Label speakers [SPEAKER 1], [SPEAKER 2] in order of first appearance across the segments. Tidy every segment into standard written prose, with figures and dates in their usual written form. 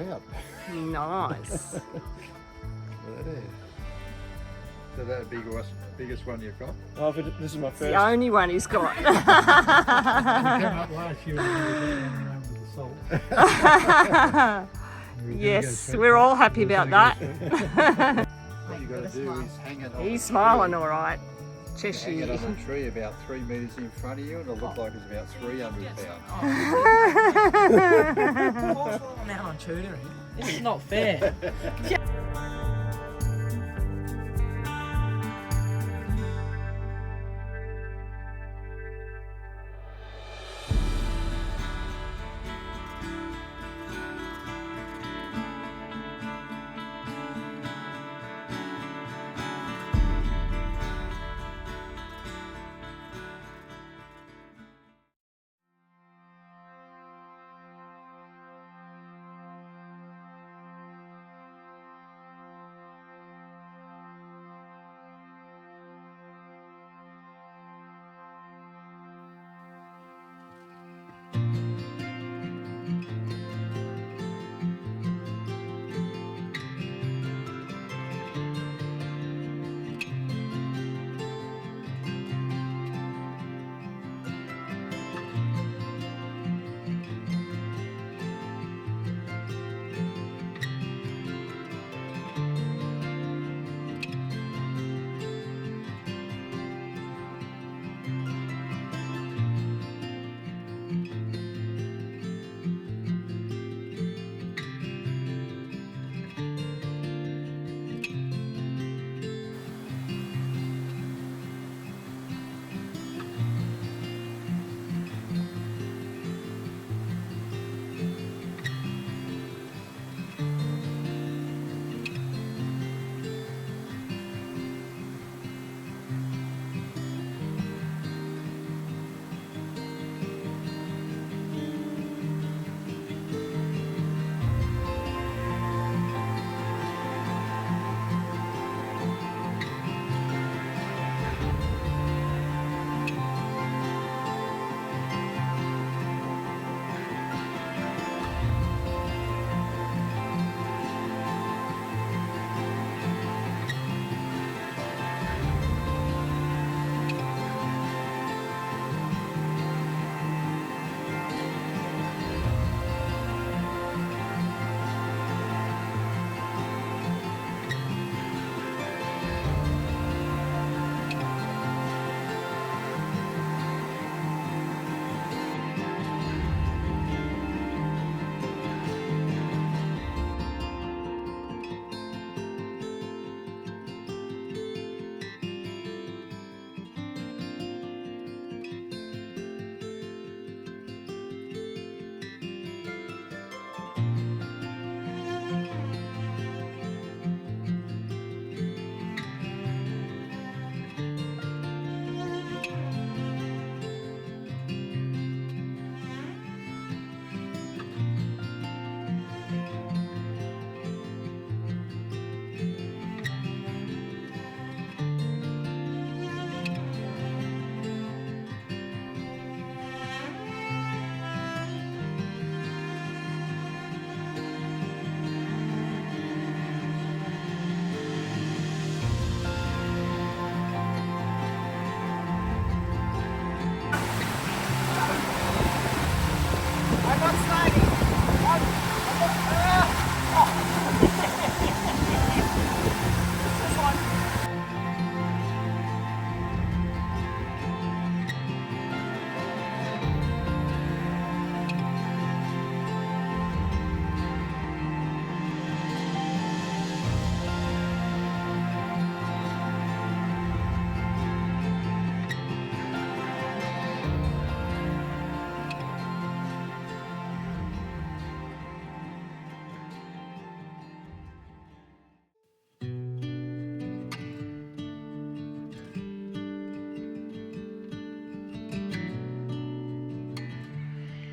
[SPEAKER 1] drought.
[SPEAKER 2] Nice.
[SPEAKER 1] Yeah. So that biggest one you've got?
[SPEAKER 3] Oh, but this is my
[SPEAKER 2] It's
[SPEAKER 3] first.
[SPEAKER 2] the only one he's got.
[SPEAKER 4] We came up last year and we with the salt.
[SPEAKER 2] Yes, we're all happy about that.
[SPEAKER 1] What you got to do is hang it on
[SPEAKER 2] He's
[SPEAKER 1] a
[SPEAKER 2] smiling
[SPEAKER 1] tree.
[SPEAKER 2] all right.
[SPEAKER 1] Hang it
[SPEAKER 2] Cheshire.
[SPEAKER 1] on a tree about 3 metres in front of you and it'll look like it's about 300 pounds.
[SPEAKER 5] Paul's falling out on tutoring. This is not fair.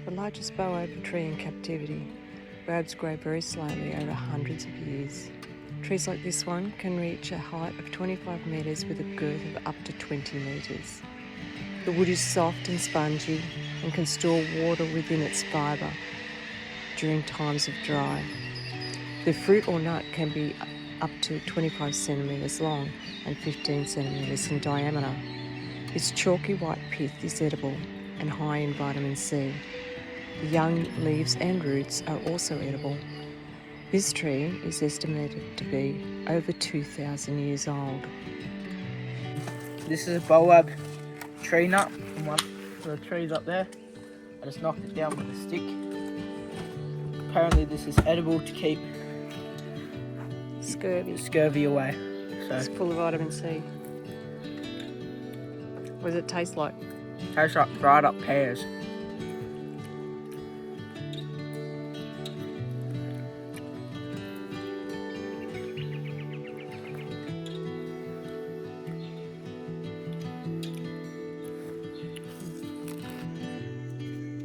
[SPEAKER 2] The largest bow-oak tree in captivity. Bourbs grow very slowly over hundreds of years. Trees like this one can reach a height of 25 metres with a girth of up to 20 metres. The wood is soft and spongy and can store water within its fibre during times of dry. The fruit or nut can be up to 25 centimetres long and 15 centimetres in diameter. Its chalky white pith is edible and high in vitamin C. The young leaves and roots are also edible. This tree is estimated to be over 2,000 years old.
[SPEAKER 5] This is a baobab tree nut from one of the trees up there. I just knocked it down with a stick. Apparently this is edible to keep scurvy away. So
[SPEAKER 2] It's full of vitamin C. What does it taste like?
[SPEAKER 5] tastes like dried up pears.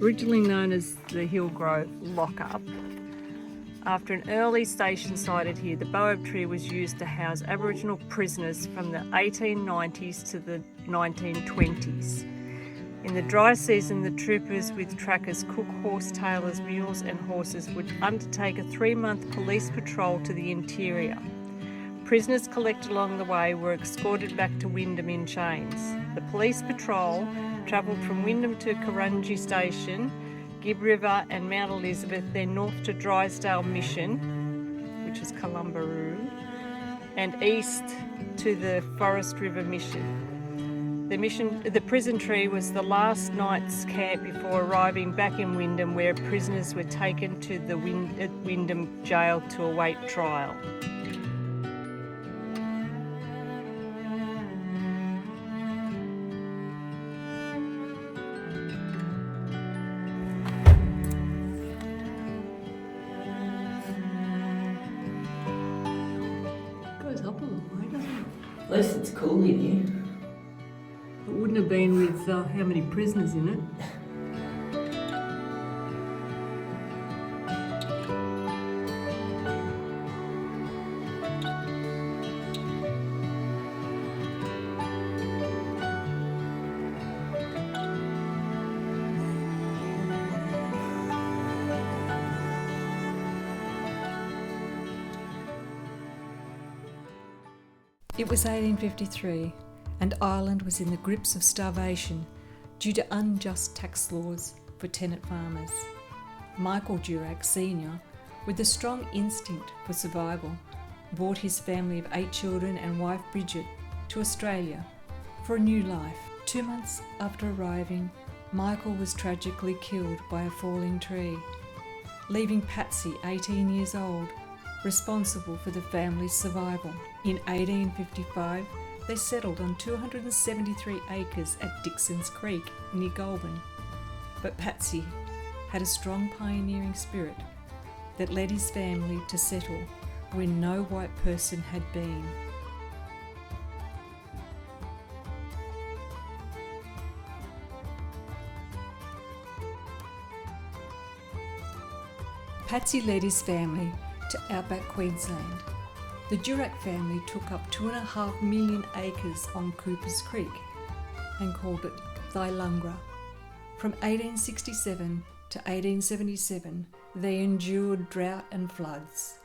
[SPEAKER 2] Originally known as the Hillgrove Lockup, after an early station sited here, the baobab tree was used to house Aboriginal prisoners from the 1890s to the 1920s. In the dry season, the troopers with trackers, cook horse tailors, mules and horses would undertake a 3-month police patrol to the interior. Prisoners collected along the way were escorted back to Wyndham in chains. The police patrol travelled from Wyndham to Kurungi Station, Ord River and Mount Elizabeth, then north to Drysdale Mission, which is Columbaroo, and east to the Forest River Mission. The prison tree was the last night's camp before arriving back in Wyndham, where prisoners were taken to the Wyndham jail to await trial.
[SPEAKER 5] At least it's cool in here.
[SPEAKER 2] It wouldn't have been with how many prisoners in it. It was 1853 and Ireland was in the grips of starvation due to unjust tax laws for tenant farmers. Michael Durack Sr., with a strong instinct for survival, brought his family of 8 children and wife Bridget to Australia for a new life. 2 months after arriving, Michael was tragically killed by a falling tree, leaving Patsy, 18 years old, responsible for the family's survival. In 1855, they settled on 273 acres at Dixon's Creek near Goulburn. But Patsy had a strong pioneering spirit that led his family to settle where no white person had been. Patsy led his family to outback Queensland. The Durack family took up 2.5 million acres on Cooper's Creek and called it Thylungra. From 1867 to 1877, they endured drought and floods.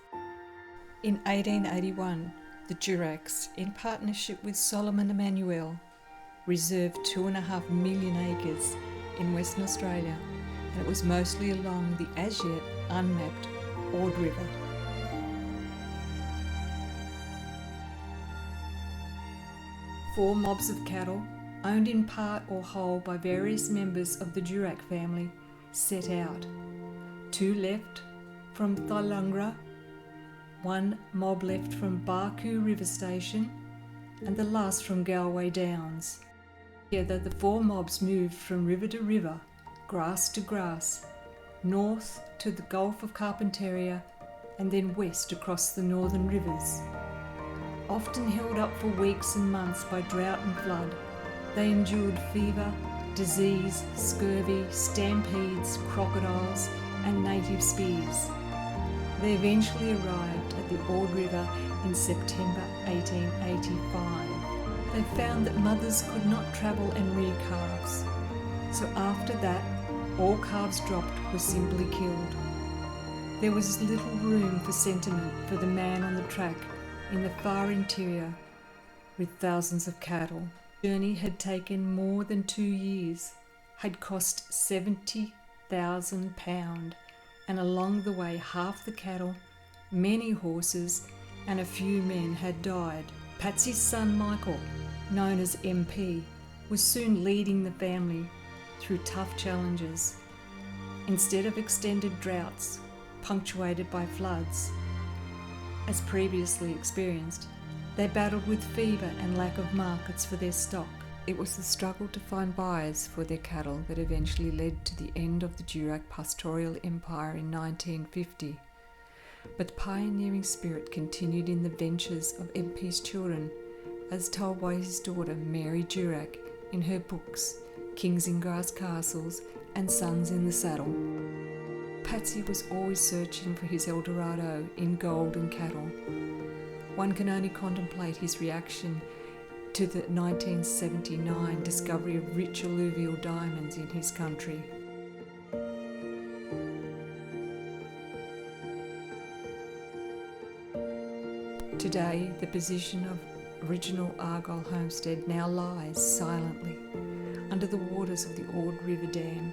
[SPEAKER 2] In 1881, the Duracks, in partnership with Solomon Emanuel, reserved 2.5 million acres in Western Australia, and it was mostly along the as yet unmapped Ord River. Four mobs of cattle, owned in part or whole by various members of the Durack family, set out. 2 left from Thylungra, 1 mob left from Barcoo River Station, and the last from Galway Downs. Together, the 4 mobs moved from river to river, grass to grass, north to the Gulf of Carpentaria, and then west across the northern rivers. Often held up for weeks and months by drought and flood, they endured fever, disease, scurvy, stampedes, crocodiles, and native spears. They eventually arrived at the Ord River in September 1885. They found that mothers could not travel and rear calves, so after that, all calves dropped were simply killed. There was little room for sentiment for the man on the track in the far interior with thousands of cattle. The journey had taken more than 2 years, had cost £70,000, and along the way half the cattle, many horses and a few men had died. Patsy's son Michael, known as MP, was soon leading the family through tough challenges. Instead of extended droughts punctuated by floods, as previously experienced, they battled with fever and lack of markets for their stock. It was the struggle to find buyers for their cattle that eventually led to the end of the Durack pastoral empire in 1950. But the pioneering spirit continued in the ventures of MP's children, as told by his daughter Mary Durack in her books Kings in Grass Castles and Sons in the Saddle. Patsy was always searching for his El Dorado in gold and cattle. One can only contemplate his reaction to the 1979 discovery of rich alluvial diamonds in his country. Today, the position of original ARGYLE homestead now lies silently under the waters of the Ord River Dam.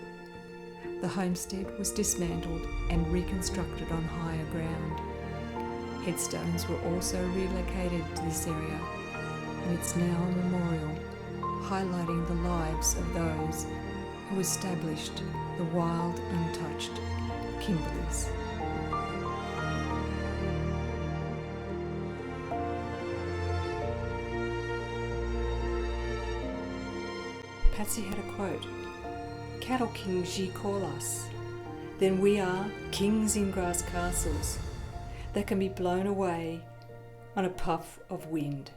[SPEAKER 2] The homestead was dismantled and reconstructed on higher ground. Headstones were also relocated to this area, and it's now a memorial highlighting the lives of those who established the wild, untouched Kimberleys. Patsy had a quote, "Cattle kings ye call us, then we are kings in grass castles that can be blown away on a puff of wind."